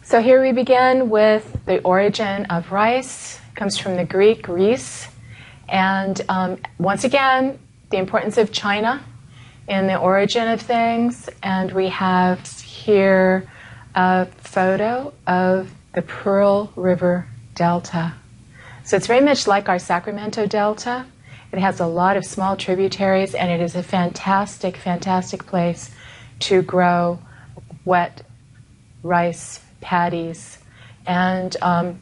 So here we begin with the origin of rice. It comes from the Greek ris. And once again, the importance of China in the origin of things. And we have here a photo of the Pearl River Delta. So it's very much like our Sacramento Delta. It has a lot of small tributaries, and it is a fantastic, fantastic place to grow wet rice paddies, and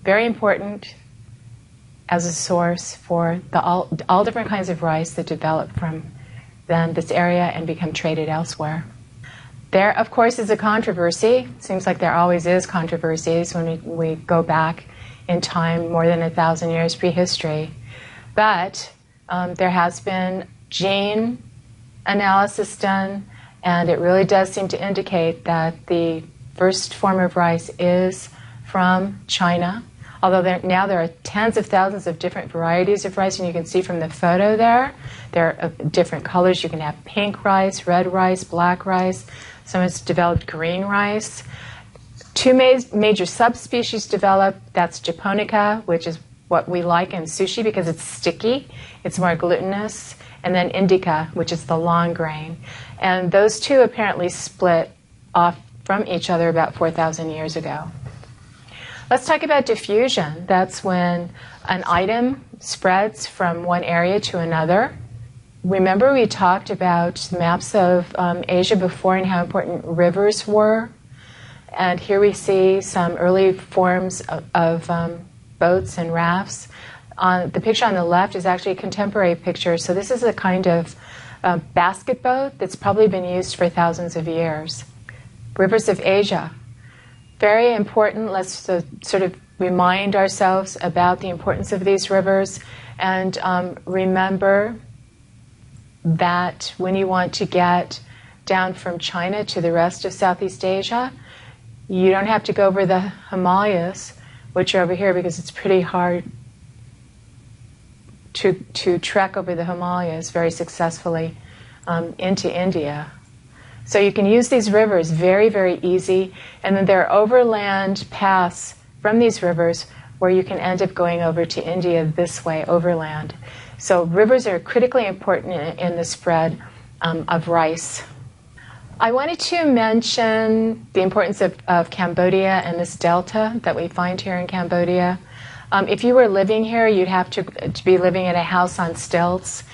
very important as a source for all different kinds of rice that develop from then this area and become traded elsewhere. There, of course, is a controversy. It seems like there always is controversies when we go back in time more than 1,000 years prehistory. But there has been gene analysis done, and it really does seem to indicate that the first form of rice is from China. Although now there are tens of thousands of different varieties of rice, and you can see from the photo there are different colors. You can have pink rice, red rice, black rice. Some has developed green rice. Two major subspecies developed. That's japonica, which is what we like in sushi because it's sticky. It's more glutinous. And then indica, which is the long grain. And those two apparently split off from each other about 4,000 years ago. Let's talk about diffusion. That's when an item spreads from one area to another. Remember we talked about maps of Asia before and how important rivers were. And here we see some early forms of boats and rafts. The picture on the left is actually a contemporary picture. So this is a kind of basket boat that's probably been used for thousands of years. Rivers of Asia. Very important. Let's sort of remind ourselves about the importance of these rivers, and remember that when you want to get down from China to the rest of Southeast Asia, you don't have to go over the Himalayas, which are over here, because it's pretty hard to trek over the Himalayas very successfully into India. So you can use these rivers very, very easy, and then there are overland paths from these rivers where you can end up going over to India this way, overland. So rivers are critically important in the spread of rice. I wanted to mention the importance of Cambodia and this delta that we find here in Cambodia. If you were living here, you'd have to be living in a house on stilts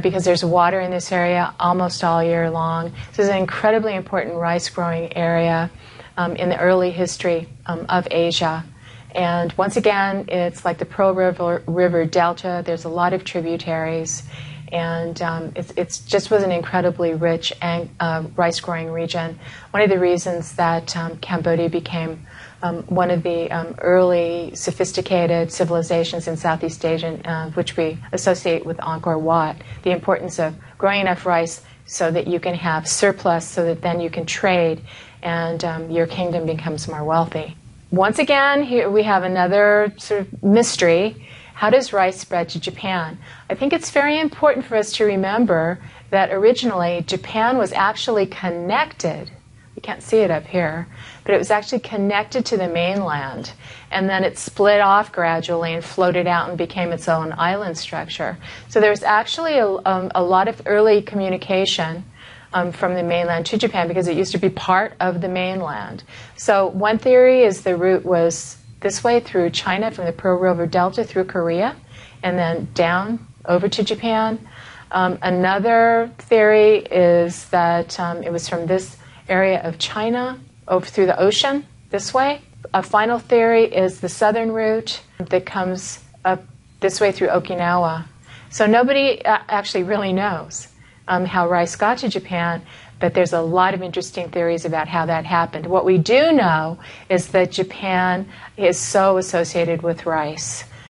because there's water in this area almost all year long. This is an incredibly important rice growing area in the early history of Asia. And once again, it's like the Pearl River Delta. There's a lot of tributaries. And it just was an incredibly rich rice-growing region. One of the reasons that Cambodia became one of the early sophisticated civilizations in Southeast Asia, which we associate with Angkor Wat, the importance of growing enough rice so that you can have surplus, so that then you can trade and your kingdom becomes more wealthy. Once again, here we have another sort of mystery. How does rice spread to Japan? I think it's very important for us to remember that originally Japan was actually connected. You can't see it up here, but it was actually connected to the mainland. And then it split off gradually and floated out and became its own island structure. So there's actually a lot of early communication from the mainland to Japan because it used to be part of the mainland. So one theory is the route was this way through China, from the Pearl River Delta through Korea, and then down over to Japan. Another theory is that it was from this area of China over through the ocean this way. A final theory is the southern route that comes up this way through Okinawa. So nobody actually really knows how rice got to Japan, but there's a lot of interesting theories about how that happened. What we do know is that Japan is so associated with rice.